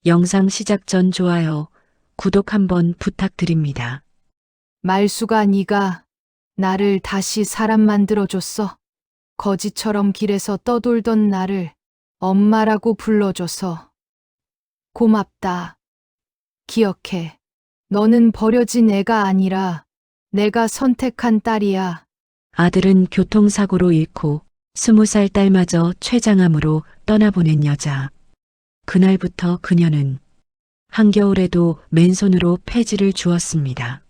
영상 시작 전 좋아요, 구독 한번 부탁드립니다. 말수가 네가 나를 다시 사람 만들어줬어. 거지처럼 길에서 떠돌던 나를 엄마라고 불러줘서 고맙다. 기억해. 너는 버려진 애가 아니라 내가 선택한 딸이야. 아들은 교통사고로 잃고 20살 딸마저 췌장암으로 떠나보낸 여자. 그날부터 그녀는 한겨울에도 맨손으로 폐지를 주었습니다.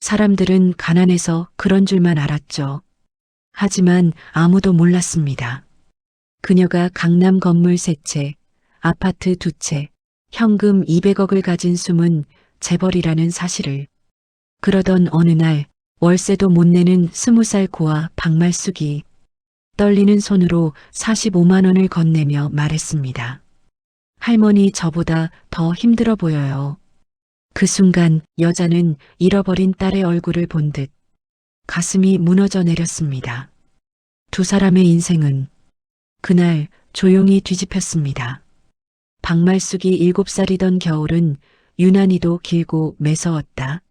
사람들은 가난해서 그런 줄만 알았죠. 하지만 아무도 몰랐습니다. 그녀가 강남 건물 3채, 아파트 2채, 현금 200억을 가진 숨은 재벌이라는 사실을. 그러던 어느 날 월세도 못 내는 20살 고아 박말숙이 떨리는 손으로 45만 원을 건네며 말했습니다. 할머니, 저보다 더 힘들어 보여요. 그 순간 여자는 잃어버린 딸의 얼굴을 본 듯 가슴이 무너져 내렸습니다. 두 사람의 인생은 그날 조용히 뒤집혔습니다. 박말숙이 7살이던 겨울은 유난히도 길고 매서웠다.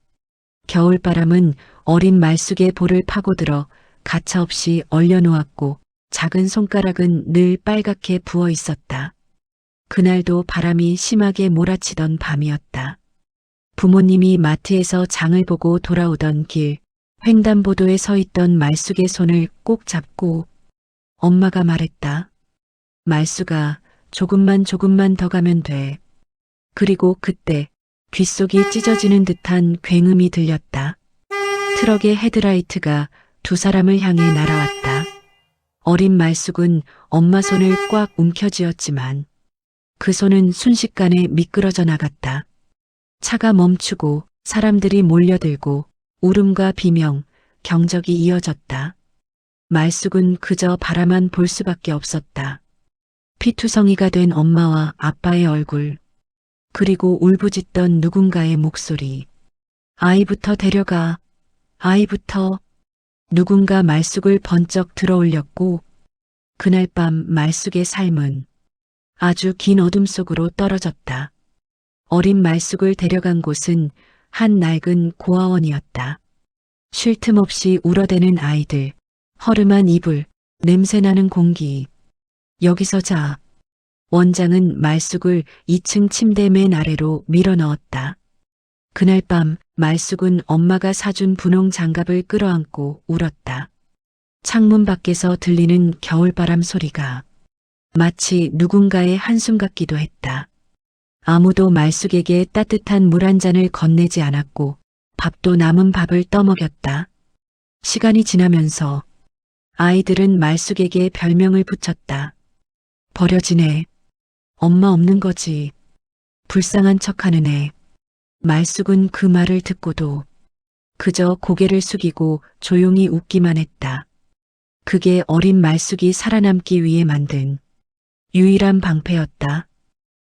겨울바람은 어린 말숙의 볼을 파고들어 가차없이 얼려놓았고 작은 손가락은 늘 빨갛게 부어 있었다. 그날도 바람이 심하게 몰아치던 밤이었다. 부모님이 마트에서 장을 보고 돌아오던 길, 횡단보도에 서 있던 말숙의 손을 꼭 잡고 엄마가 말했다. 말숙아, 조금만 더 가면 돼. 그리고 그때 귓속이 찢어지는 듯한 굉음이 들렸다. 트럭의 헤드라이트가 두 사람을 향해 날아왔다. 어린 말숙은 엄마 손을 꽉 움켜쥐었지만 그 손은 순식간에 미끄러져 나갔다. 차가 멈추고 사람들이 몰려들고 울음과 비명, 경적이 이어졌다. 말숙은 그저 바라만 볼 수밖에 없었다. 피투성이가 된 엄마와 아빠의 얼굴, 그리고 울부짖던 누군가의 목소리. 아이부터 데려가, 아이부터. 누군가 말숙을 번쩍 들어올렸고 그날 밤 말숙의 삶은 아주 긴 어둠 속으로 떨어졌다. 어린 말숙을 데려간 곳은 한 낡은 고아원이었다. 쉴 틈 없이 울어대는 아이들, 허름한 이불, 냄새나는 공기. 여기서 자. 원장은 말숙을 2층 침대 맨 아래로 밀어 넣었다. 그날 밤 말숙은 엄마가 사준 분홍 장갑을 끌어안고 울었다. 창문 밖에서 들리는 겨울바람 소리가 마치 누군가의 한숨 같기도 했다. 아무도 말숙에게 따뜻한 물 한 잔을 건네지 않았고 밥도 남은 밥을 떠먹였다. 시간이 지나면서 아이들은 말숙에게 별명을 붙였다. 버려진 애, 엄마 없는 거지, 불쌍한 척하는 애. 말숙은 그 말을 듣고도 그저 고개를 숙이고 조용히 웃기만 했다. 그게 어린 말숙이 살아남기 위해 만든 유일한 방패였다.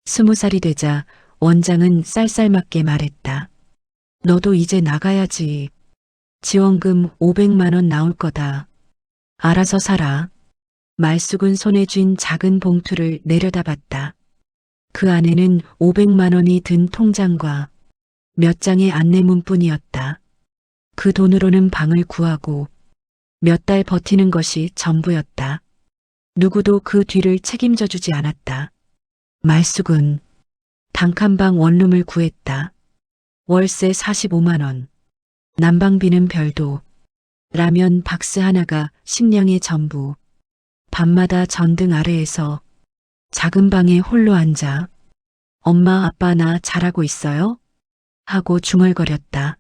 20살이 되자 원장은 쌀쌀맞게 말했다. 너도 이제 나가야지. 지원금 500만 원 나올 거다. 알아서 살아. 말숙은 손에 쥔 작은 봉투를 내려다봤다. 그 안에는 500만 원이 든 통장과 몇 장의 안내문뿐이었다. 그 돈으로는 방을 구하고 몇 달 버티는 것이 전부였다. 누구도 그 뒤를 책임져 주지 않았다. 말숙은 단칸방 원룸을 구했다. 월세 45만 원, 난방비는 별도, 라면 박스 하나가 식량의 전부. 밤마다 전등 아래에서 작은 방에 홀로 앉아 엄마, 아빠 나 잘하고 있어요? 하고 중얼거렸다.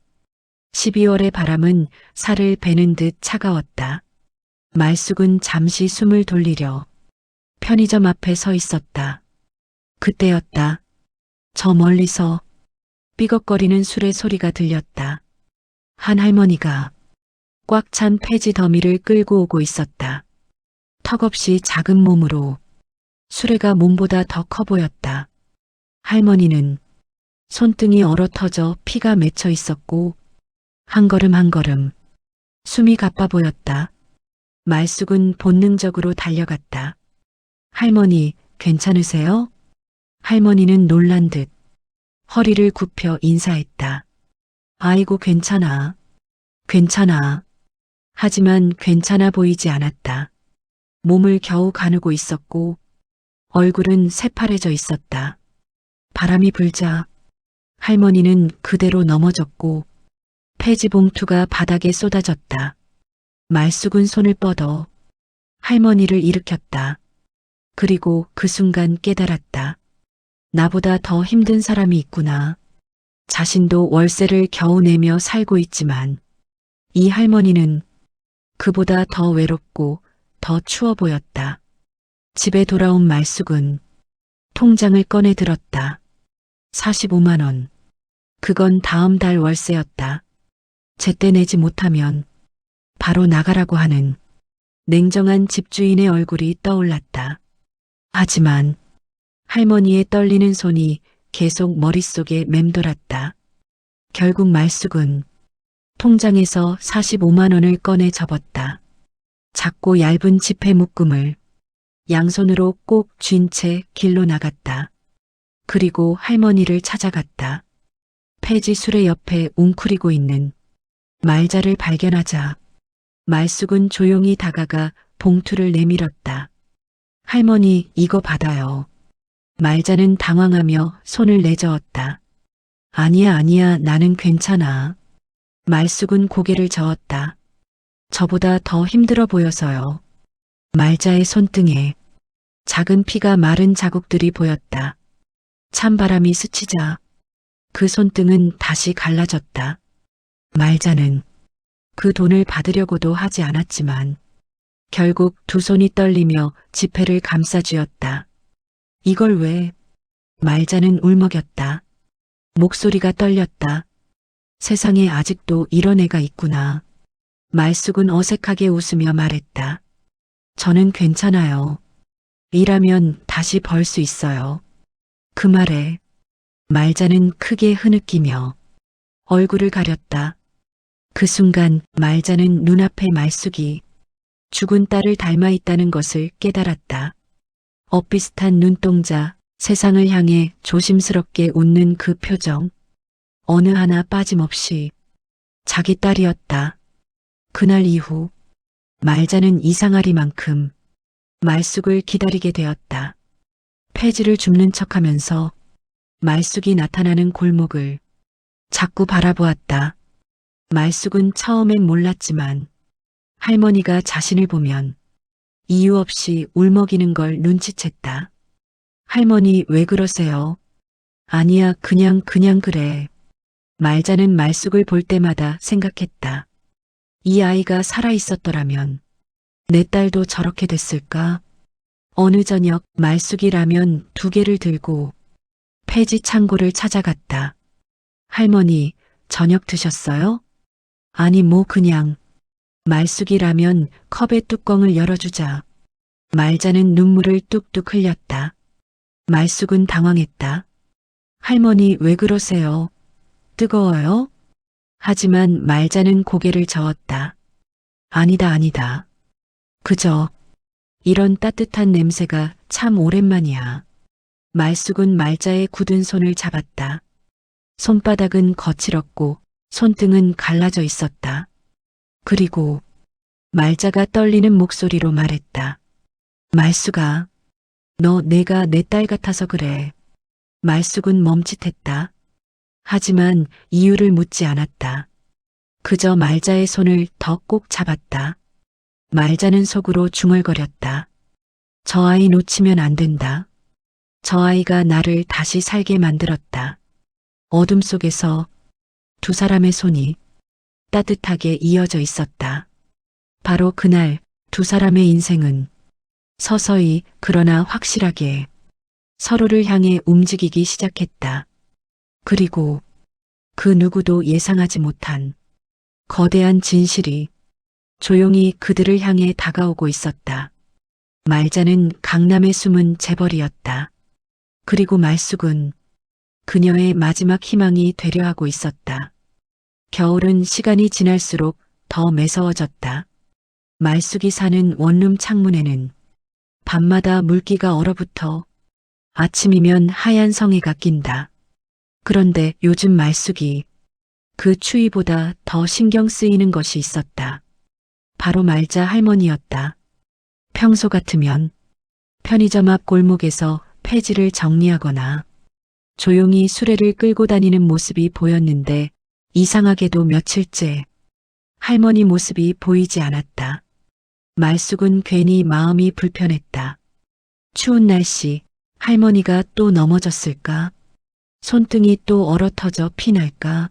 12월의 바람은 살을 베는 듯 차가웠다. 말숙은 잠시 숨을 돌리려 편의점 앞에 서 있었다. 그때였다. 저 멀리서 삐걱거리는 수레 소리가 들렸다. 한 할머니가 꽉 찬 폐지 더미를 끌고 오고 있었다. 턱없이 작은 몸으로 수레가 몸보다 더 커 보였다. 할머니는 손등이 얼어터져 피가 맺혀 있었고 한 걸음 한 걸음 숨이 가빠 보였다. 말숙은 본능적으로 달려갔다. 할머니, 괜찮으세요? 할머니는 놀란 듯 허리를 굽혀 인사했다. 아이고, 괜찮아. 괜찮아. 하지만 괜찮아 보이지 않았다. 몸을 겨우 가누고 있었고 얼굴은 새파래져 있었다. 바람이 불자 할머니는 그대로 넘어졌고 폐지 봉투가 바닥에 쏟아졌다. 말숙은 손을 뻗어 할머니를 일으켰다. 그리고 그 순간 깨달았다. 나보다 더 힘든 사람이 있구나. 자신도 월세를 겨우 내며 살고 있지만 이 할머니는 그보다 더 외롭고 더 추워 보였다. 집에 돌아온 말숙은 통장을 꺼내 들었다. 45만 원. 그건 다음 달 월세였다. 제때 내지 못하면 바로 나가라고 하는 냉정한 집주인의 얼굴이 떠올랐다. 하지만 할머니의 떨리는 손이 계속 머릿속에 맴돌았다. 결국 말숙은 통장에서 45만 원을 꺼내 접었다. 작고 얇은 지폐 묶음을 양손으로 꼭 쥔 채 길로 나갔다. 그리고 할머니를 찾아갔다. 폐지 수레 옆에 웅크리고 있는 말자를 발견하자 말숙은 조용히 다가가 봉투를 내밀었다. 할머니, 이거 받아요. 말자는 당황하며 손을 내저었다. 아니야, 아니야, 나는 괜찮아. 말숙은 고개를 저었다. 저보다 더 힘들어 보여서요. 말자의 손등에 작은 피가 마른 자국들이 보였다. 찬바람이 스치자 그 손등은 다시 갈라졌다. 말자는 그 돈을 받으려고도 하지 않았지만 결국 두 손이 떨리며 지폐를 감싸쥐었다. 이걸 왜? 말자는 울먹였다. 목소리가 떨렸다. 세상에 아직도 이런 애가 있구나. 말숙은 어색하게 웃으며 말했다. 저는 괜찮아요. 일하면 다시 벌 수 있어요. 그 말에 말자는 크게 흐느끼며 얼굴을 가렸다. 그 순간 말자는 눈앞에 말숙이 죽은 딸을 닮아 있다는 것을 깨달았다. 엇비슷한 눈동자, 세상을 향해 조심스럽게 웃는 그 표정. 어느 하나 빠짐없이 자기 딸이었다. 그날 이후 말자는 이상하리만큼 말숙을 기다리게 되었다. 폐지를 줍는 척하면서 말숙이 나타나는 골목을 자꾸 바라보았다. 말숙은 처음엔 몰랐지만 할머니가 자신을 보면 이유 없이 울먹이는 걸 눈치챘다. 할머니, 왜 그러세요? 아니야, 그냥 그래. 말자는 말숙을 볼 때마다 생각했다. 이 아이가 살아있었더라면 내 딸도 저렇게 됐을까? 어느 저녁 말숙이 라면 2개를 들고 폐지 창고를 찾아갔다. 할머니, 저녁 드셨어요? 아니, 뭐 그냥. 말숙이 라면 컵의 뚜껑을 열어주자 말자는 눈물을 뚝뚝 흘렸다. 말숙은 당황했다. 할머니, 왜 그러세요? 뜨거워요? 하지만 말자는 고개를 저었다. 아니다, 아니다. 그저 이런 따뜻한 냄새가 참 오랜만이야. 말숙은 말자의 굳은 손을 잡았다. 손바닥은 거칠었고 손등은 갈라져 있었다. 그리고 말자가 떨리는 목소리로 말했다. 말숙아, 너 내가 내 딸 같아서 그래. 말숙은 멈칫했다. 하지만 이유를 묻지 않았다. 그저 말자의 손을 더 꼭 잡았다. 말자는 속으로 중얼거렸다. 저 아이 놓치면 안 된다. 저 아이가 나를 다시 살게 만들었다. 어둠 속에서 두 사람의 손이 따뜻하게 이어져 있었다. 바로 그날 두 사람의 인생은 서서히 그러나 확실하게 서로를 향해 움직이기 시작했다. 그리고 그 누구도 예상하지 못한 거대한 진실이 조용히 그들을 향해 다가오고 있었다. 말자는 강남의 숨은 재벌이었다. 그리고 말숙은 그녀의 마지막 희망이 되려 하고 있었다. 겨울은 시간이 지날수록 더 매서워졌다. 말숙이 사는 원룸 창문에는 밤마다 물기가 얼어붙어 아침이면 하얀 성에가 낀다. 그런데 요즘 말숙이 그 추위보다 더 신경 쓰이는 것이 있었다. 바로 말자 할머니였다. 평소 같으면 편의점 앞 골목에서 폐지를 정리하거나 조용히 수레를 끌고 다니는 모습이 보였는데 이상하게도 며칠째 할머니 모습이 보이지 않았다. 말숙은 괜히 마음이 불편했다. 추운 날씨, 할머니가 또 넘어졌을까? 손등이 또 얼어터져 피날까?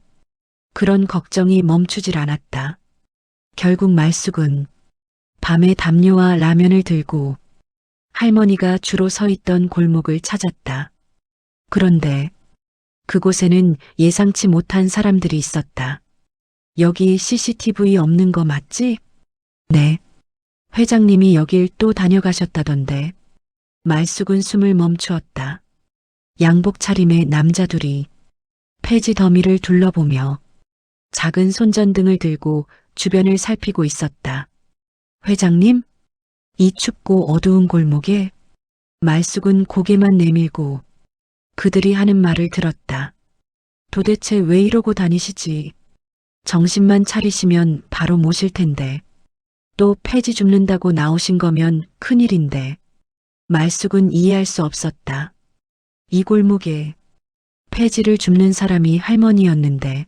그런 걱정이 멈추질 않았다. 결국 말숙은 밤에 담요와 라면을 들고 할머니가 주로 서 있던 골목을 찾았다. 그런데 그곳에는 예상치 못한 사람들이 있었다. 여기 CCTV 없는 거 맞지? 네. 회장님이 여길 또 다녀가셨다던데. 말숙은 숨을 멈추었다. 양복 차림의 남자 둘이 폐지 더미를 둘러보며 작은 손전등을 들고 주변을 살피고 있었다. 회장님? 이 춥고 어두운 골목에 말숙은 고개만 내밀고 그들이 하는 말을 들었다. 도대체 왜 이러고 다니시지? 정신만 차리시면 바로 모실 텐데. 또 폐지 줍는다고 나오신 거면 큰일인데. 말숙은 이해할 수 없었다. 이 골목에 폐지를 줍는 사람이 할머니였는데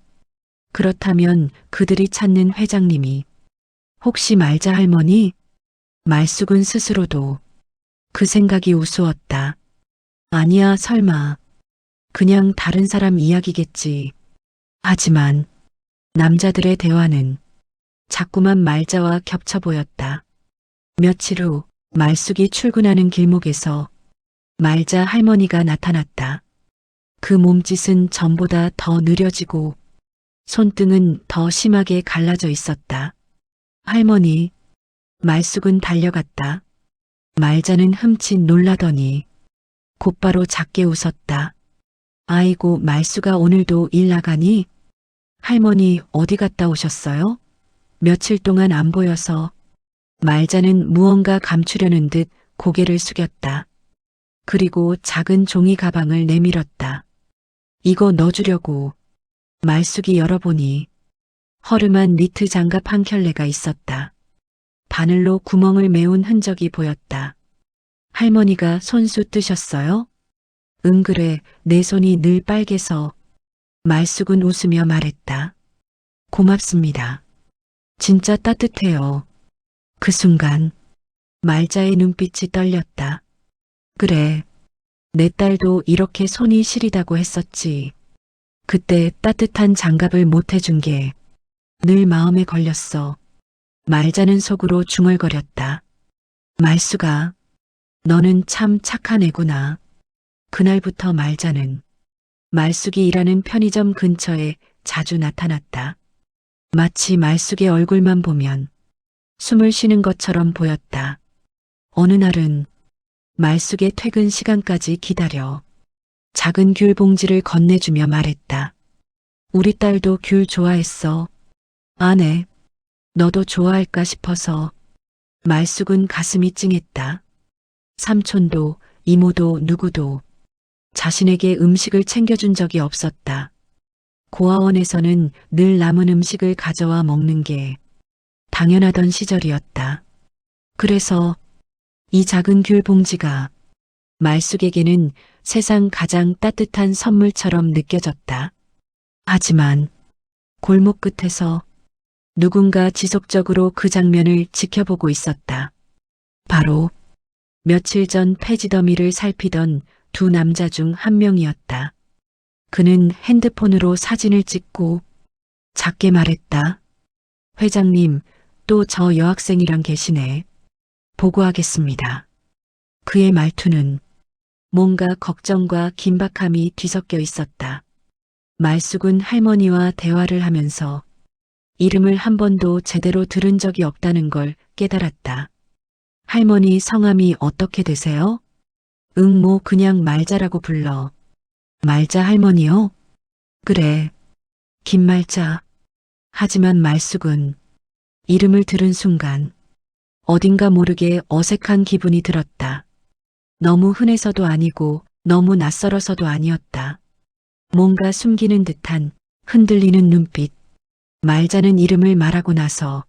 그렇다면 그들이 찾는 회장님이 혹시 말자 할머니? 말숙은 스스로도 그 생각이 우스웠다. 아니야, 설마. 그냥 다른 사람 이야기겠지. 하지만 남자들의 대화는 자꾸만 말자와 겹쳐 보였다. 며칠 후 말숙이 출근하는 길목에서 말자 할머니가 나타났다. 그 몸짓은 전보다 더 느려지고 손등은 더 심하게 갈라져 있었다. 할머니, 말숙은 달려갔다. 말자는 흠칫 놀라더니 곧바로 작게 웃었다. 아이고, 말숙아 오늘도 일 나가니? 할머니 어디 갔다 오셨어요? 며칠 동안 안 보여서. 말자는 무언가 감추려는 듯 고개를 숙였다. 그리고 작은 종이 가방을 내밀었다. 이거 넣어주려고. 말숙이 열어보니 허름한 니트 장갑 한 켤레가 있었다. 바늘로 구멍을 메운 흔적이 보였다. 할머니가 손수 뜨셨어요? 응 그래, 내 손이 늘 빨개서. 말숙은 웃으며 말했다. 고맙습니다. 진짜 따뜻해요. 그 순간 말자의 눈빛이 떨렸다. 그래, 내 딸도 이렇게 손이 시리다고 했었지. 그때 따뜻한 장갑을 못 해준 게 늘 마음에 걸렸어. 말자는 속으로 중얼거렸다. 말숙아, 너는 참 착한 애구나. 그날부터 말자는 말숙이 일하는 편의점 근처에 자주 나타났다. 마치 말숙의 얼굴만 보면 숨을 쉬는 것처럼 보였다. 어느 날은 말숙의 퇴근 시간까지 기다려 작은 귤 봉지를 건네주며 말했다. 우리 딸도 귤 좋아했어. 아, 네. 너도 좋아할까 싶어서. 말숙은 가슴이 찡했다. 삼촌도 이모도 누구도 자신에게 음식을 챙겨준 적이 없었다. 고아원에서는 늘 남은 음식을 가져와 먹는 게 당연하던 시절이었다. 그래서 이 작은 귤 봉지가 말숙에게는 세상 가장 따뜻한 선물처럼 느껴졌다. 하지만 골목 끝에서 누군가 지속적으로 그 장면을 지켜보고 있었다. 바로 며칠 전 폐지 더미를 살피던 두 남자 중 한 명이었다. 그는 핸드폰으로 사진을 찍고 작게 말했다. 회장님, 또 저 여학생이랑 계시네. 보고하겠습니다. 그의 말투는 뭔가 걱정과 긴박함이 뒤섞여 있었다. 말숙은 할머니와 대화를 하면서 이름을 한 번도 제대로 들은 적이 없다는 걸 깨달았다. 할머니 성함이 어떻게 되세요? 응, 뭐 그냥 말자라고 불러. 말자 할머니요? 그래, 김말자. 하지만 말숙은 이름을 들은 순간 어딘가 모르게 어색한 기분이 들었다. 너무 흔해서도 아니고 너무 낯설어서도 아니었다. 뭔가 숨기는 듯한 흔들리는 눈빛. 말자는 이름을 말하고 나서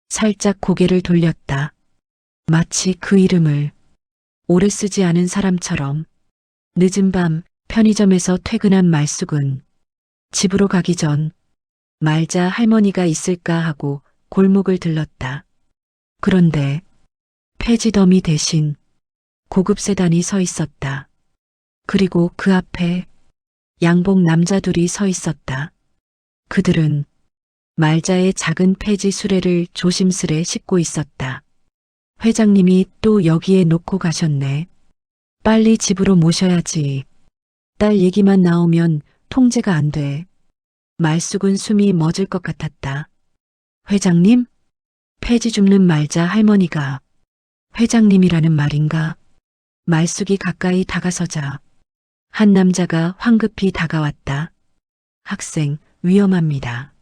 살짝 고개를 돌렸다. 마치 그 이름을 오래 쓰지 않은 사람처럼. 늦은 밤 편의점에서 퇴근한 말숙은 집으로 가기 전 말자 할머니가 있을까 하고 골목을 들렀다. 그런데 폐지 더미 대신 고급 세단이 서 있었다. 그리고 그 앞에 양복 남자 둘이 서 있었다. 그들은 말자의 작은 폐지 수레를 조심스레 싣고 있었다. 회장님이 또 여기에 놓고 가셨네. 빨리 집으로 모셔야지. 딸 얘기만 나오면 통제가 안 돼. 말숙은 숨이 멎을 것 같았다. 회장님? 폐지 줍는 말자 할머니가 회장님이라는 말인가? 말숙이 가까이 다가서자 한 남자가 황급히 다가왔다. 학생, 위험합니다.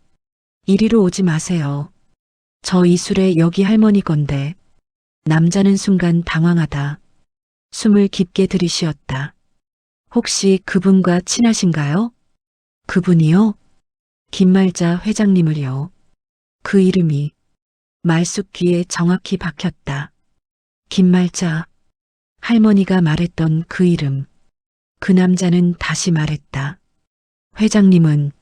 이리로 오지 마세요. 저 이술에 여기 할머니 건데. 남자는 순간 당황하다. 숨을 깊게 들이쉬었다. 혹시 그분과 친하신가요? 그분이요? 김말자 회장님을요. 그 이름이 말숙 귀에 정확히 박혔다. 김말자. 할머니가 말했던 그 이름. 그 남자는 다시 말했다. 회장님은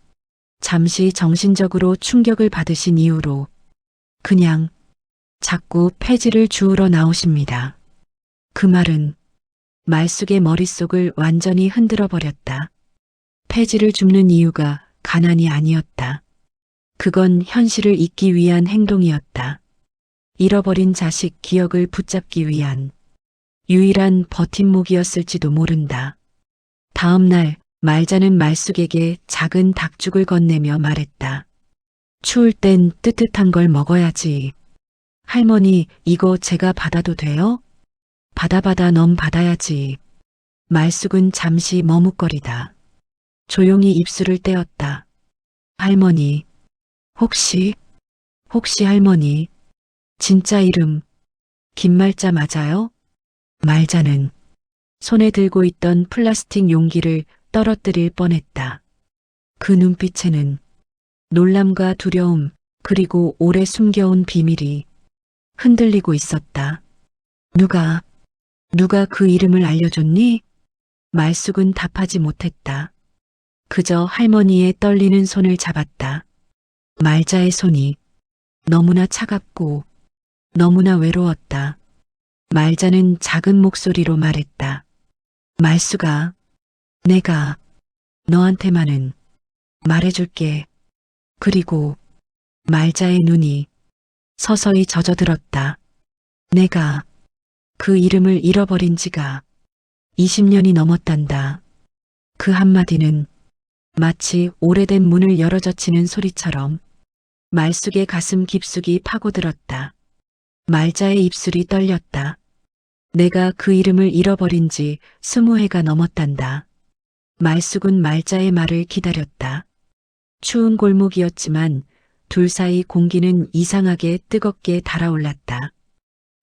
잠시 정신적으로 충격을 받으신 이후로 그냥 자꾸 폐지를 주우러 나오십니다. 그 말은 말숙의 머릿속을 완전히 흔들어 버렸다. 폐지를 줍는 이유가 가난이 아니었다. 그건 현실을 잊기 위한 행동이었다. 잃어버린 자식 기억을 붙잡기 위한 유일한 버팀목이었을지도 모른다. 다음 날 말자는 말숙에게 작은 닭죽을 건네며 말했다. 추울 땐 뜨뜻한 걸 먹어야지. 할머니, 이거 제가 받아도 돼요? 받아 넌 받아야지. 말숙은 잠시 머뭇거리다. 조용히 입술을 떼었다. 할머니, 혹시 할머니, 진짜 이름 김말자 맞아요? 말자는 손에 들고 있던 플라스틱 용기를 떨어뜨릴 뻔했다. 그 눈빛에는 놀람과 두려움 그리고 오래 숨겨온 비밀이 흔들리고 있었다. 누가 그 이름을 알려줬니? 말숙은 답하지 못했다. 그저 할머니의 떨리는 손을 잡았다. 말자의 손이 너무나 차갑고 너무나 외로웠다. 말자는 작은 목소리로 말했다. 말숙아, 내가 너한테만은 말해줄게. 그리고 말자의 눈이 서서히 젖어들었다. 내가 그 이름을 잃어버린 지가 20년이 넘었단다. 그 한마디는 마치 오래된 문을 열어젖히는 소리처럼 말숙의 가슴 깊숙이 파고들었다. 말자의 입술이 떨렸다. 내가 그 이름을 잃어버린 지 20해가 넘었단다. 말숙은 말자의 말을 기다렸다. 추운 골목이었지만 둘 사이 공기는 이상하게 뜨겁게 달아올랐다.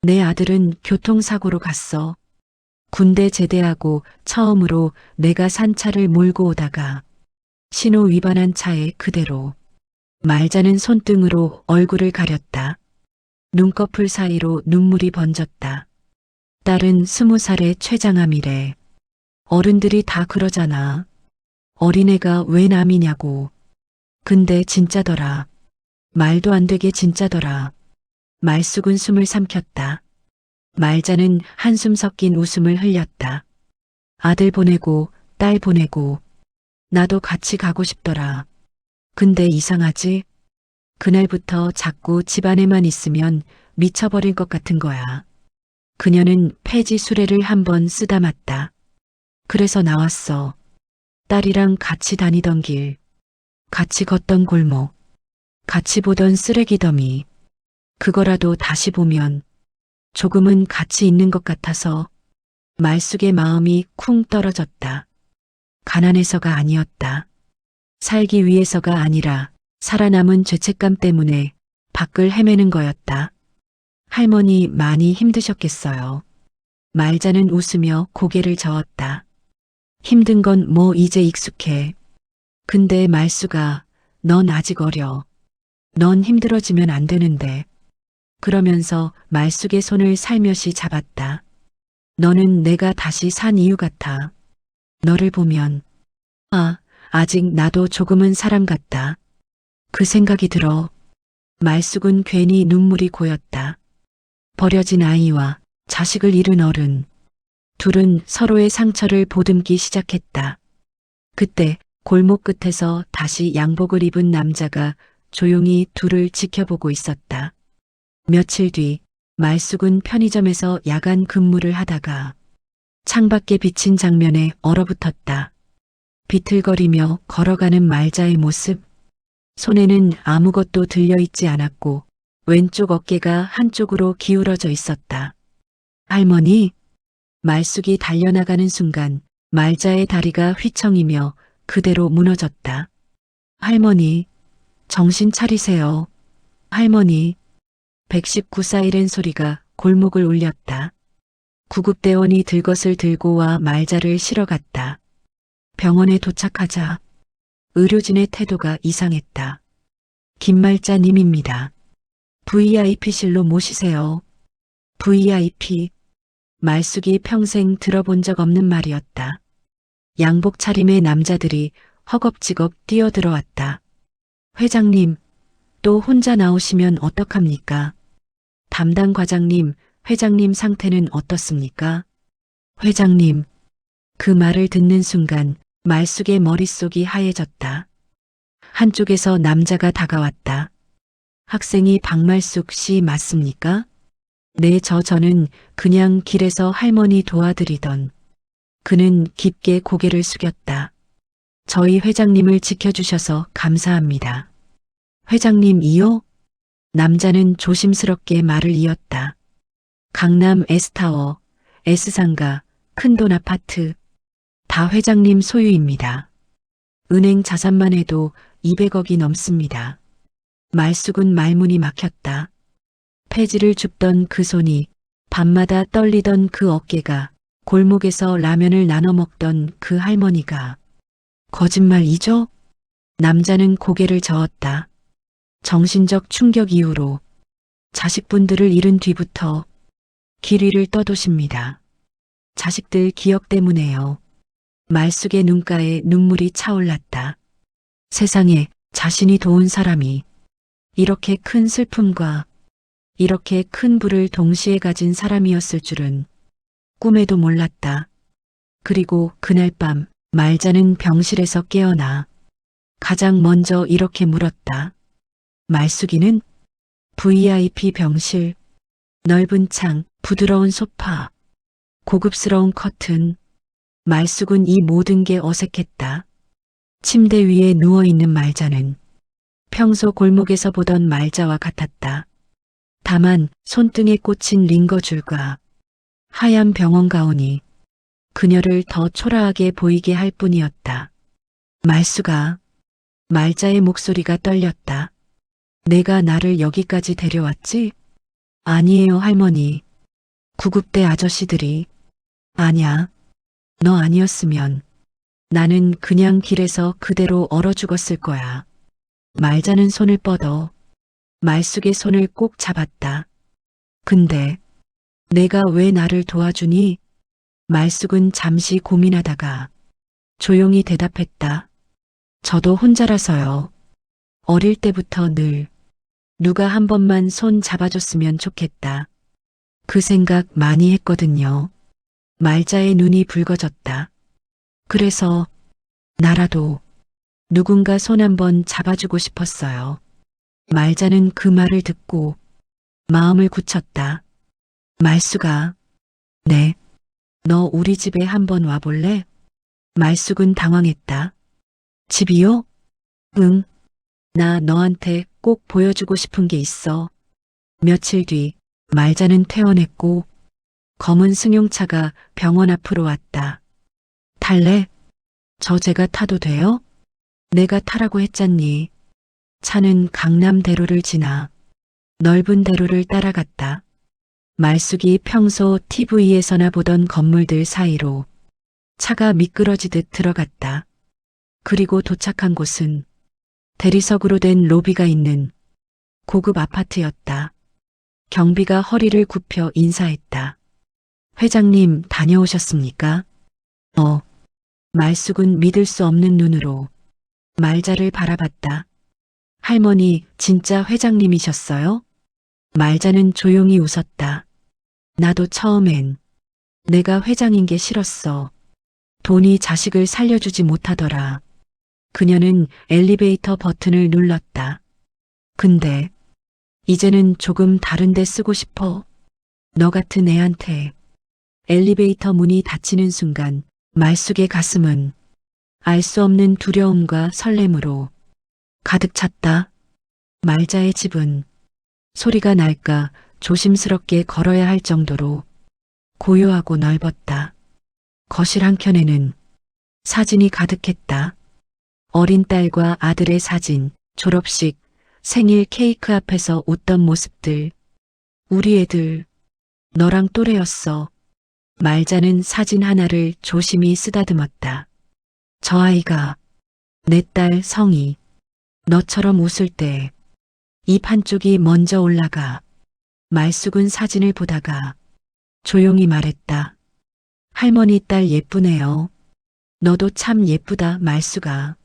내 아들은 교통사고로 갔어. 군대 제대하고 처음으로 내가 산 차를 몰고 오다가 신호 위반한 차에 그대로. 말자는 손등으로 얼굴을 가렸다. 눈꺼풀 사이로 눈물이 번졌다. 딸은 20살의 최장암이래. 어른들이 다 그러잖아. 어린애가 왜 남이냐고. 근데 진짜더라. 말도 안 되게 진짜더라. 말숙은 숨을 삼켰다. 말자는 한숨 섞인 웃음을 흘렸다. 아들 보내고 딸 보내고 나도 같이 가고 싶더라. 근데 이상하지? 그날부터 자꾸 집안에만 있으면 미쳐버릴 것 같은 거야. 그녀는 폐지 수레를 한번 쓰다맞다. 그래서 나왔어. 딸이랑 같이 다니던 길, 같이 걷던 골목, 같이 보던 쓰레기 더미. 그거라도 다시 보면 조금은 가치 있는 것 같아서 말숙의 마음이 쿵 떨어졌다. 가난해서가 아니었다. 살기 위해서가 아니라 살아남은 죄책감 때문에 밖을 헤매는 거였다. 할머니 많이 힘드셨겠어요. 말자는 웃으며 고개를 저었다. 힘든 건 뭐 이제 익숙해. 근데 말수가 넌 아직 어려. 넌 힘들어지면 안 되는데. 그러면서 말숙의 손을 살며시 잡았다. 너는 내가 다시 산 이유 같아. 너를 보면 아직 나도 조금은 사람 같다. 그 생각이 들어. 말숙은 괜히 눈물이 고였다. 버려진 아이와 자식을 잃은 어른. 둘은 서로의 상처를 보듬기 시작했다. 그때 골목 끝에서 다시 양복을 입은 남자가 조용히 둘을 지켜보고 있었다. 며칠 뒤 말숙은 편의점에서 야간 근무를 하다가 창밖에 비친 장면에 얼어붙었다. 비틀거리며 걸어가는 말자의 모습. 손에는 아무것도 들려있지 않았고 왼쪽 어깨가 한쪽으로 기울어져 있었다. 할머니, 말숙이 달려나가는 순간 말자의 다리가 휘청이며 그대로 무너졌다. 할머니, 정신 차리세요. 할머니, 119 사이렌 소리가 골목을 울렸다. 구급대원이 들것을 들고 와 말자를 실어갔다. 병원에 도착하자 의료진의 태도가 이상했다. 김말자님입니다. VIP실로 모시세요. VIP. 말숙이 평생 들어본 적 없는 말이었다. 양복 차림의 남자들이 허겁지겁 뛰어들어왔다. 회장님, 또 혼자 나오시면 어떡합니까? 담당 과장님, 회장님 상태는 어떻습니까? 회장님. 그 말을 듣는 순간 말숙의 머릿속이 하얘졌다. 한쪽에서 남자가 다가왔다. 학생이 박말숙 씨 맞습니까? 네, 저는 그냥 길에서 할머니 도와드리던. 그는 깊게 고개를 숙였다. 저희 회장님을 지켜주셔서 감사합니다. 회장님이요? 남자는 조심스럽게 말을 이었다. 강남 S타워, S상가, 큰돈 아파트. 다 회장님 소유입니다. 은행 자산만 해도 200억이 넘습니다. 말숙은 말문이 막혔다. 폐지를 줍던 그 손이, 밤마다 떨리던 그 어깨가, 골목에서 라면을 나눠 먹던 그 할머니가. 거짓말이죠? 남자는 고개를 저었다. 정신적 충격 이후로 자식분들을 잃은 뒤부터 길 위를 떠도십니다. 자식들 기억 때문에요. 말숙의 눈가에 눈물이 차올랐다. 세상에 자신이 도운 사람이 이렇게 큰 슬픔과 이렇게 큰 부를 동시에 가진 사람이었을 줄은 꿈에도 몰랐다. 그리고 그날 밤 말자는 병실에서 깨어나 가장 먼저 이렇게 물었다. 말숙이는? VIP 병실, 넓은 창, 부드러운 소파, 고급스러운 커튼. 말숙은 이 모든 게 어색했다. 침대 위에 누워있는 말자는 평소 골목에서 보던 말자와 같았다. 다만 손등에 꽂힌 링거줄과 하얀 병원 가운이 그녀를 더 초라하게 보이게 할 뿐이었다. 말수가, 말자의 목소리가 떨렸다. 내가 나를 여기까지 데려왔지? 아니에요, 할머니. 구급대 아저씨들이. 아냐. 너 아니었으면 나는 그냥 길에서 그대로 얼어 죽었을 거야. 말자는 손을 뻗어 말숙의 손을 꼭 잡았다. 근데 내가 왜 나를 도와주니? 말숙은 잠시 고민하다가 조용히 대답했다. 저도 혼자라서요. 어릴 때부터 늘 누가 한 번만 손 잡아줬으면 좋겠다. 그 생각 많이 했거든요. 말자의 눈이 붉어졌다. 그래서 나라도 누군가 손 한번 잡아주고 싶었어요. 말자는 그 말을 듣고 마음을 굳혔다. 말수가, 네, 너 우리 집에 한번 와볼래? 말숙은 당황했다. 집이요? 응, 나 너한테 꼭 보여주고 싶은 게 있어. 며칠 뒤 말자는 퇴원했고 검은 승용차가 병원 앞으로 왔다. 탈래? 저 제가 타도 돼요? 내가 타라고 했잖니. 차는 강남대로를 지나 넓은 대로를 따라갔다. 말숙이 평소 TV에서나 보던 건물들 사이로 차가 미끄러지듯 들어갔다. 그리고 도착한 곳은 대리석으로 된 로비가 있는 고급 아파트였다. 경비가 허리를 굽혀 인사했다. 회장님 다녀오셨습니까? 말숙은 믿을 수 없는 눈으로 말자를 바라봤다. 할머니 진짜 회장님이셨어요? 말자는 조용히 웃었다. 나도 처음엔 내가 회장인 게 싫었어. 돈이 자식을 살려주지 못하더라. 그녀는 엘리베이터 버튼을 눌렀다. 근데 이제는 조금 다른데 쓰고 싶어. 너 같은 애한테. 엘리베이터 문이 닫히는 순간 말숙의 가슴은 알 수 없는 두려움과 설렘으로 가득 찼다. 말자의 집은 소리가 날까 조심스럽게 걸어야 할 정도로 고요하고 넓었다. 거실 한켠에는 사진이 가득했다. 어린 딸과 아들의 사진, 졸업식, 생일 케이크 앞에서 웃던 모습들. 우리 애들, 너랑 또래였어. 말자는 사진 하나를 조심히 쓰다듬었다. 저 아이가 내 딸 성이 너처럼 웃을 때 입 한쪽이 먼저 올라가. 말숙은 사진을 보다가 조용히 말했다. 할머니 딸 예쁘네요. 너도 참 예쁘다 말숙아.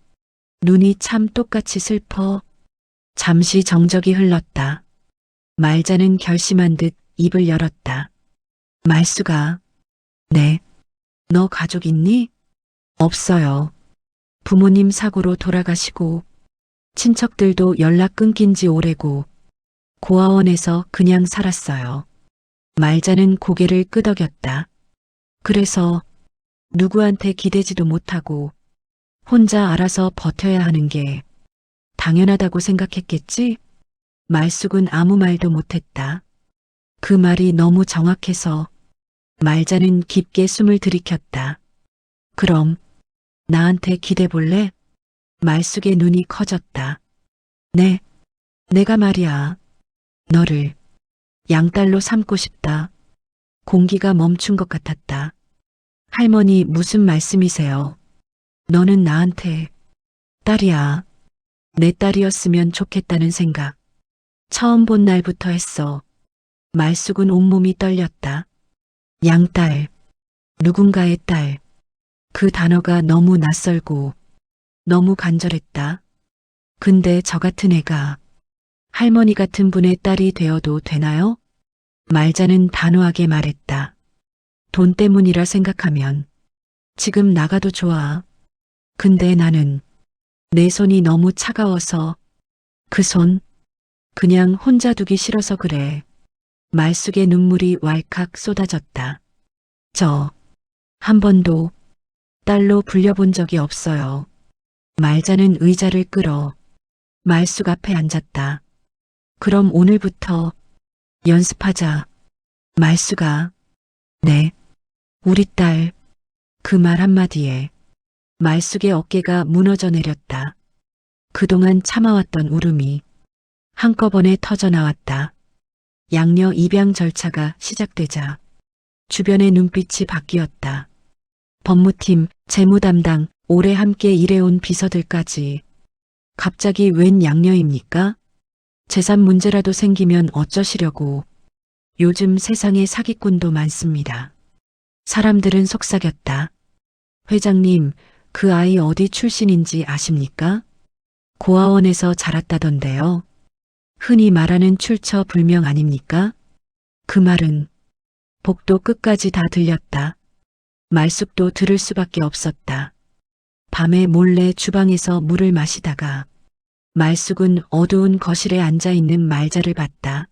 눈이 참 똑같이 슬퍼. 잠시 정적이 흘렀다. 말자는 결심한 듯 입을 열었다. 말숙아. 네. 너 가족 있니? 없어요. 부모님 사고로 돌아가시고 친척들도 연락 끊긴 지 오래고 고아원에서 그냥 살았어요. 말자는 고개를 끄덕였다. 그래서 누구한테 기대지도 못하고 혼자 알아서 버텨야 하는 게 당연하다고 생각했겠지? 말숙은 아무 말도 못했다. 그 말이 너무 정확해서 말자는 깊게 숨을 들이켰다. 그럼 나한테 기대 볼래? 말숙의 눈이 커졌다. 네, 내가 말이야. 너를 양딸로 삼고 싶다. 공기가 멈춘 것 같았다. 할머니 무슨 말씀이세요? 너는 나한테 딸이야. 내 딸이었으면 좋겠다는 생각. 처음 본 날부터 했어. 말숙은 온몸이 떨렸다. 양딸, 누군가의 딸. 그 단어가 너무 낯설고 너무 간절했다. 근데 저 같은 애가 할머니 같은 분의 딸이 되어도 되나요? 말자는 단호하게 말했다. 돈 때문이라 생각하면 지금 나가도 좋아. 근데 나는 내 손이 너무 차가워서 그 손 그냥 혼자 두기 싫어서 그래. 말숙의 눈물이 왈칵 쏟아졌다. 저 한 번도 딸로 불려본 적이 없어요. 말자는 의자를 끌어 말숙 앞에 앉았다. 그럼 오늘부터 연습하자. 말숙아. 네. 우리 딸. 그 말 한마디에 말숙의 어깨가 무너져 내렸다. 그동안 참아왔던 울음이 한꺼번에 터져 나왔다. 양녀 입양 절차가 시작되자 주변의 눈빛이 바뀌었다. 법무팀, 재무담당, 오래 함께 일해온 비서들까지. 갑자기 웬 양녀입니까? 재산 문제라도 생기면 어쩌시려고. 요즘 세상에 사기꾼도 많습니다. 사람들은 속삭였다. 회장님, 그 아이 어디 출신인지 아십니까? 고아원에서 자랐다던데요. 흔히 말하는 출처불명 아닙니까? 그 말은 복도 끝까지 다 들렸다. 말숙도 들을 수밖에 없었다. 밤에 몰래 주방에서 물을 마시다가 말숙은 어두운 거실에 앉아있는 말자를 봤다.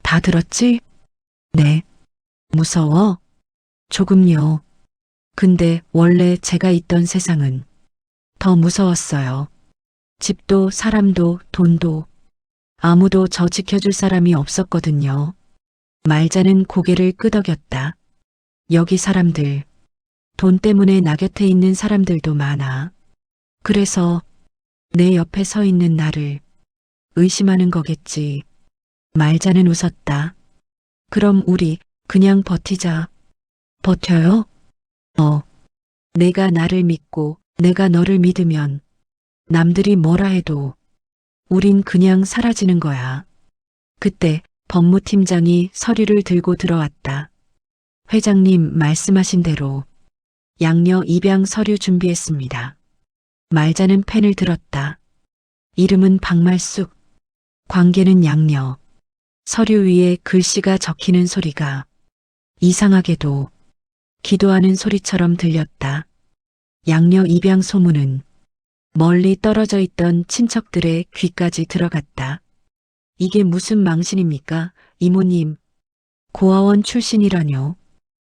다 들었지? 네. 무서워? 조금요. 근데 원래 제가 있던 세상은 더 무서웠어요. 집도 사람도 돈도 아무도 저 지켜줄 사람이 없었거든요. 말자는 고개를 끄덕였다. 여기 사람들, 돈 때문에 나 곁에 있는 사람들도 많아. 그래서 내 옆에 서 있는 나를 의심하는 거겠지. 말자는 웃었다. 그럼 우리 그냥 버티자. 버텨요? 내가 나를 믿고 내가 너를 믿으면 남들이 뭐라 해도 우린 그냥 사라지는 거야. 그때 법무팀장이 서류를 들고 들어왔다. 회장님 말씀하신 대로 양녀 입양 서류 준비했습니다. 말자는 펜을 들었다. 이름은 박말숙, 관계는 양녀. 서류 위에 글씨가 적히는 소리가 이상하게도 기도하는 소리처럼 들렸다. 양녀 입양 소문은 멀리 떨어져 있던 친척들의 귀까지 들어갔다. 이게 무슨 망신입니까, 이모님? 고아원 출신이라뇨.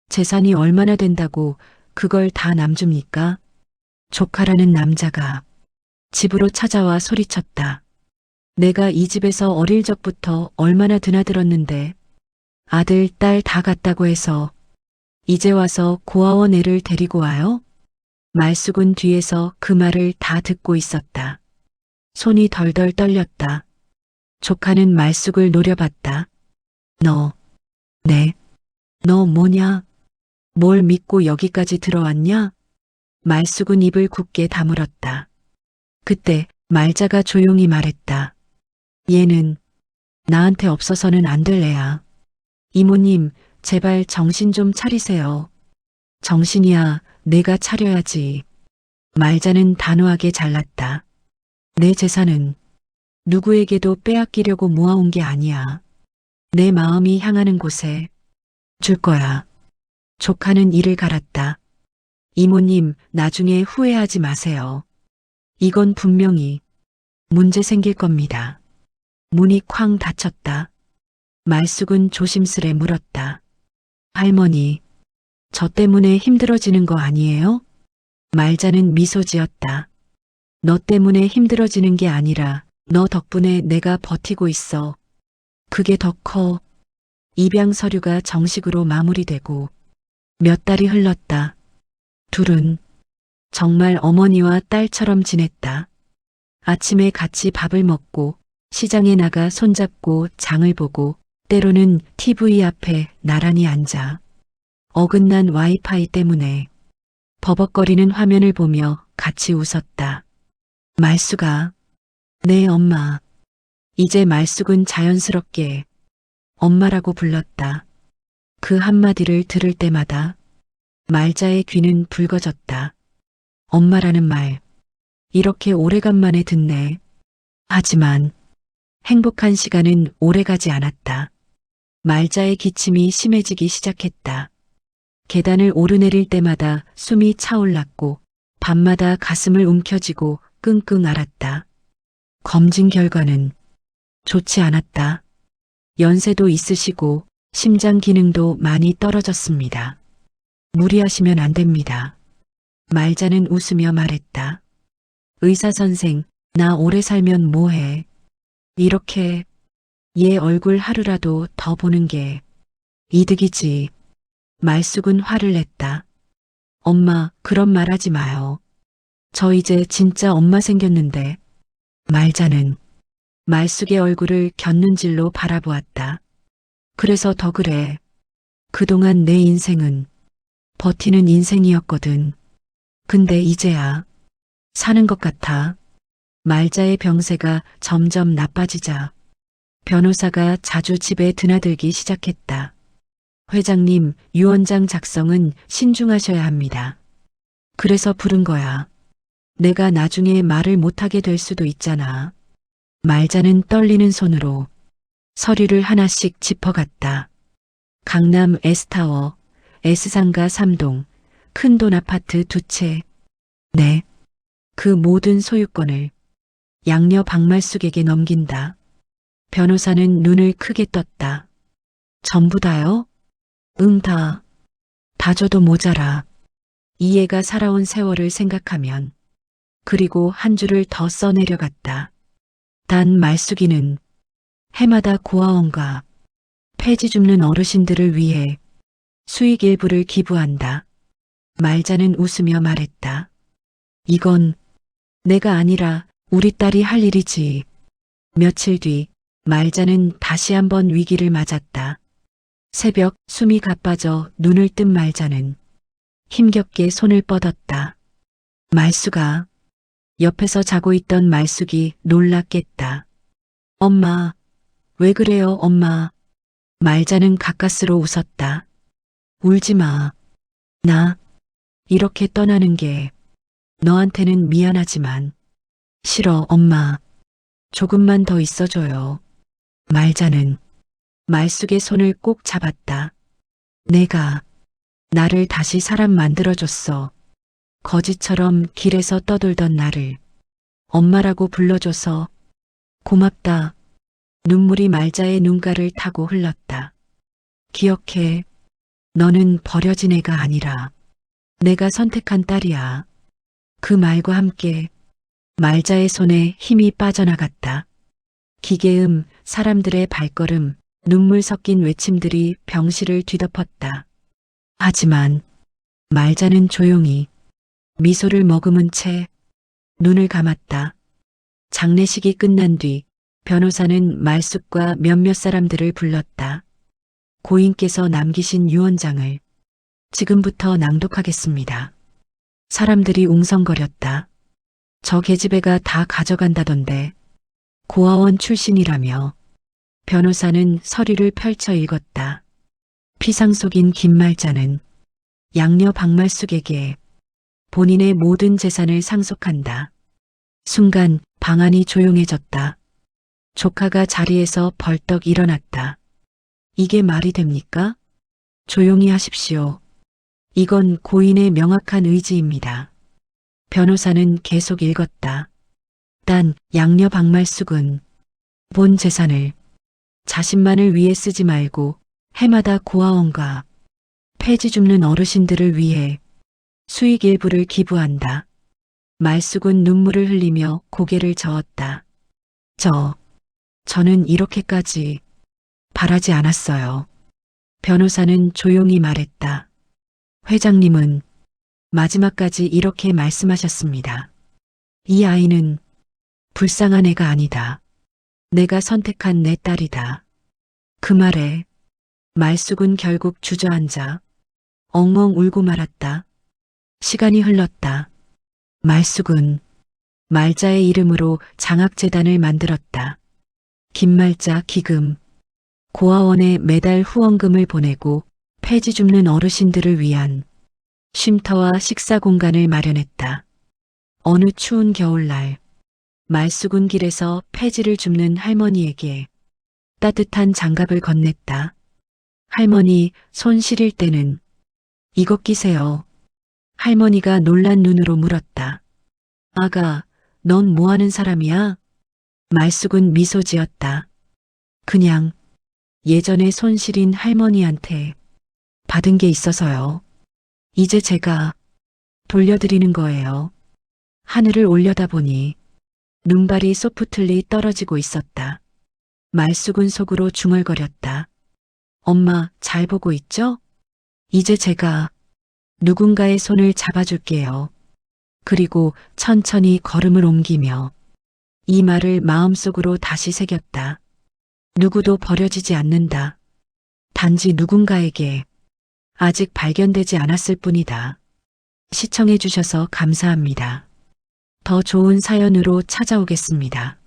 재산이 얼마나 된다고 그걸 다 남줍니까? 조카라는 남자가 집으로 찾아와 소리쳤다. 내가 이 집에서 어릴 적부터 얼마나 드나들었는데 아들, 딸 다 갔다고 해서 이제 와서 고아원 애를 데리고 와요? 말숙은 뒤에서 그 말을 다 듣고 있었다. 손이 덜덜 떨렸다. 조카는 말숙을 노려봤다. 너 뭐냐? 뭘 믿고 여기까지 들어왔냐? 말숙은 입을 굳게 다물었다. 그때 말자가 조용히 말했다. 얘는 나한테 없어서는 안 될 애야. 이모님, 제발 정신 좀 차리세요. 정신이야, 내가 차려야지. 말자는 단호하게 잘랐다. 내 재산은 누구에게도 빼앗기려고 모아온 게 아니야. 내 마음이 향하는 곳에 줄 거야. 조카는 이를 갈았다. 이모님, 나중에 후회하지 마세요. 이건 분명히 문제 생길 겁니다. 문이 쾅 닫혔다. 말숙은 조심스레 물었다. 할머니, 저 때문에 힘들어지는 거 아니에요? 말자는 미소 지었다. 너 때문에 힘들어지는 게 아니라 너 덕분에 내가 버티고 있어. 그게 더 커. 입양 서류가 정식으로 마무리되고 몇 달이 흘렀다. 둘은 정말 어머니와 딸처럼 지냈다. 아침에 같이 밥을 먹고 시장에 나가 손잡고 장을 보고 때로는 TV 앞에 나란히 앉아 어긋난 와이파이 때문에 버벅거리는 화면을 보며 같이 웃었다. 말숙아, 네 엄마. 이제 말숙은 자연스럽게 엄마라고 불렀다. 그 한마디를 들을 때마다 말자의 귀는 붉어졌다. 엄마라는 말, 이렇게 오래간만에 듣네. 하지만 행복한 시간은 오래가지 않았다. 말자의 기침이 심해지기 시작했다. 계단을 오르내릴 때마다 숨이 차올랐고 밤마다 가슴을 움켜쥐고 끙끙 앓았다. 검진 결과는 좋지 않았다. 연세도 있으시고 심장 기능도 많이 떨어졌습니다. 무리하시면 안 됩니다. 말자는 웃으며 말했다. 의사 선생, 나 오래 살면 뭐해? 이렇게 얘 얼굴 하루라도 더 보는 게 이득이지. 말숙은 화를 냈다. 엄마, 그런 말 하지 마요. 저 이제 진짜 엄마 생겼는데. 말자는 말숙의 얼굴을 곁눈질로 바라보았다. 그래서 더 그래. 그동안 내 인생은 버티는 인생이었거든. 근데 이제야 사는 것 같아. 말자의 병세가 점점 나빠지자 변호사가 자주 집에 드나들기 시작했다. 회장님, 유언장 작성은 신중하셔야 합니다. 그래서 부른 거야. 내가 나중에 말을 못하게 될 수도 있잖아. 말자는 떨리는 손으로 서류를 하나씩 짚어갔다. 강남 S타워, S상가 3동, 큰돈 아파트 2채. 네. 그 모든 소유권을 양녀 박말숙에게 넘긴다. 변호사는 눈을 크게 떴다. 전부 다요? 응, 다. 다 줘도 모자라. 이 애가 살아온 세월을 생각하면. 그리고 한 줄을 더 써내려갔다. 단 말숙이는 해마다 고아원과 폐지 줍는 어르신들을 위해 수익 일부를 기부한다. 말자는 웃으며 말했다. 이건 내가 아니라 우리 딸이 할 일이지. 며칠 뒤 말자는 다시 한번 위기를 맞았다. 새벽 숨이 가빠져 눈을 뜬 말자는 힘겹게 손을 뻗었다. 말수가, 옆에서 자고 있던 말숙이 놀랐겠다. 엄마, 왜 그래요, 엄마? 말자는 가까스로 웃었다. 울지 마. 나, 이렇게 떠나는 게 너한테는 미안하지만 싫어, 엄마. 조금만 더 있어줘요. 말자는 말숙의 손을 꼭 잡았다. 내가 나를 다시 사람 만들어줬어. 거지처럼 길에서 떠돌던 나를 엄마라고 불러줘서 고맙다. 눈물이 말자의 눈가를 타고 흘렀다. 기억해. 너는 버려진 애가 아니라 내가 선택한 딸이야. 그 말과 함께 말자의 손에 힘이 빠져나갔다. 기계음, 사람들의 발걸음, 눈물 섞인 외침들이 병실을 뒤덮었다. 하지만 말자는 조용히 미소를 머금은 채 눈을 감았다. 장례식이 끝난 뒤 변호사는 말숙과 몇몇 사람들을 불렀다. 고인께서 남기신 유언장을 지금부터 낭독하겠습니다. 사람들이 웅성거렸다. 저 계집애가 다 가져간다던데. 고아원 출신이라며. 변호사는 서류를 펼쳐 읽었다. 피상 속인 김말자는 양녀 박말숙에게 본인의 모든 재산을 상속한다. 순간 방안이 조용해졌다. 조카가 자리에서 벌떡 일어났다. 이게 말이 됩니까? 조용히 하십시오. 이건 고인의 명확한 의지입니다. 변호사는 계속 읽었다. 단 양녀 박말숙은 본 재산을 자신만을 위해 쓰지 말고 해마다 고아원과 폐지 줍는 어르신들을 위해 수익 일부를 기부한다. 말숙은 눈물을 흘리며 고개를 저었다. 저는 이렇게까지 바라지 않았어요. 변호사는 조용히 말했다. 회장님은 마지막까지 이렇게 말씀하셨습니다. 이 아이는 불쌍한 애가 아니다. 내가 선택한 내 딸이다. 그 말에 말숙은 결국 주저앉아 엉엉 울고 말았다. 시간이 흘렀다. 말숙은 말자의 이름으로 장학재단을 만들었다. 김말자 기금. 고아원에 매달 후원금을 보내고 폐지 줍는 어르신들을 위한 쉼터와 식사 공간을 마련했다. 어느 추운 겨울날 말숙은 길에서 폐지를 줍는 할머니에게 따뜻한 장갑을 건넸다. 할머니 손 시릴 때는 이것 끼세요. 할머니가 놀란 눈으로 물었다. 아가, 넌 뭐하는 사람이야? 말숙은 미소 지었다. 그냥 예전에 손 시린 할머니한테 받은 게 있어서요. 이제 제가 돌려드리는 거예요. 하늘을 올려다보니 눈발이 소프틀리 떨어지고 있었다. 말숙은 속으로 중얼거렸다. 엄마 잘 보고 있죠? 이제 제가 누군가의 손을 잡아줄게요. 그리고 천천히 걸음을 옮기며 이 말을 마음속으로 다시 새겼다. 누구도 버려지지 않는다. 단지 누군가에게 아직 발견되지 않았을 뿐이다. 시청해 주셔서 감사합니다. 더 좋은 사연으로 찾아오겠습니다.